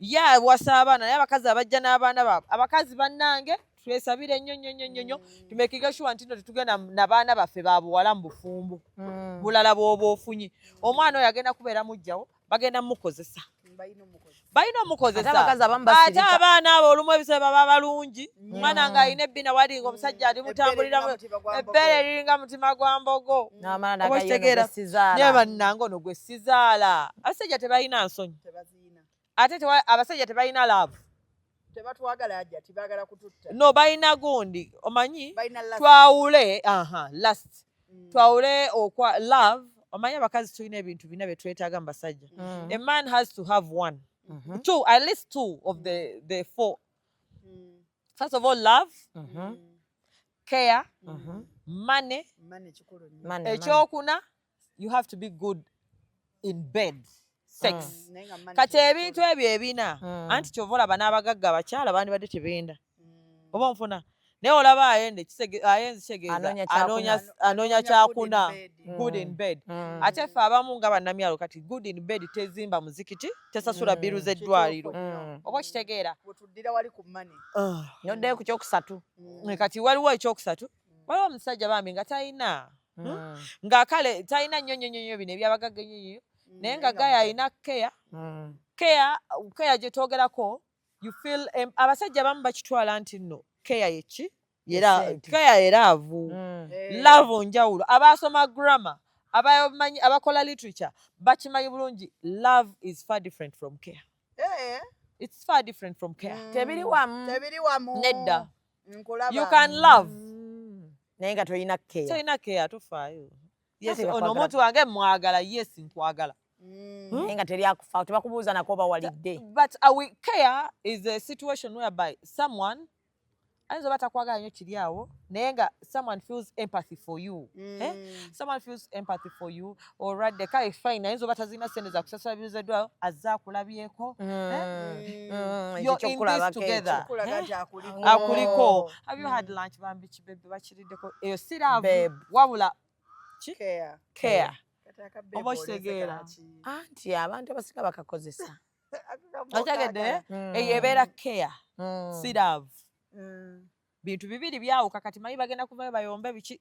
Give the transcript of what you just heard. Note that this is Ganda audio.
ya wasa abaana naye abakazi abajja n'abaana baabwe abakazi bannange twesabire nnyo tumekinga sure nti tetugenda n'abaana baffe babuwala mu bufumbo bulala bw'oba ofunye omwana oyo agenda kubeera mujjawo bagenda mukozesa balina omukozesa ate abaana abo olumu ebiseera baba balungi omwana ng'alina ebbina walinga omusajja ali mutambuliramu ebbeere liringa mutima gwa mbogo obakitegeera naye bannange ono gwe sizaala abasajja tebalina nsonyi ate abasajja tebalina laavu tebatwagala ajja tibagala kututta no balina gundi omanyi twawule last twawule okwa love omanyi abakazi tulina ebintu bina bye twetaaga mu basajja a man has to have one two, at least two of the four. First of all, love, care, money. Echokuna, you have to be good in bed, sex. Kati ebintu ebyo ebina anti kyovola bana abagagga abakyala bandi badde tebenda. Oba nfuna naye olaba ayenze kitegeeza anoonya kyakuna good in bed ate ffe abamu nga bannamyalo kati good in bed tezimba muzikiti tesasula biru z'eddwaliro oba kitegeera wetuddira wali ku mane nyoddeyo ku kyokusatu kati waliwo ekyokusatu waliwo omusajja bambi nga talina nga kale talina nnyo bino ebyabagagga nnyo naye nga gaya alina care gye twogerako you feel abasajja bamu bakitwala nti nno care yeki care eraavu love njawulo abasoma grammar abamanyi abakola literature bakimanyi bulungi love is far different from care it's far different from care tebiri wamu nedda you can love naye nga tolina care tofaayo ono omuntu wange mwagala yes nkwagala naye nga teri akufa tebakubuuza nako bawalidde but care is a situation whereby someone ayinza oba takwagala nnyo kiri awo naye nga someone feels empathy for you someone feels empathy for you olwadde kale fine ayinza oba tazirina sente za kusasula biru z'eddwaliro azze akulabyeko you're in this together akuliko have you had lunch bambi kibebe bakiriddeko eyo siraavu wabula care oba kitegeera anti abantu abasinga bakakozesa okitegedde eyo ebeera care siraavu bintu bibiri byawuka kati manyi bagenda kuvayo bayombe biki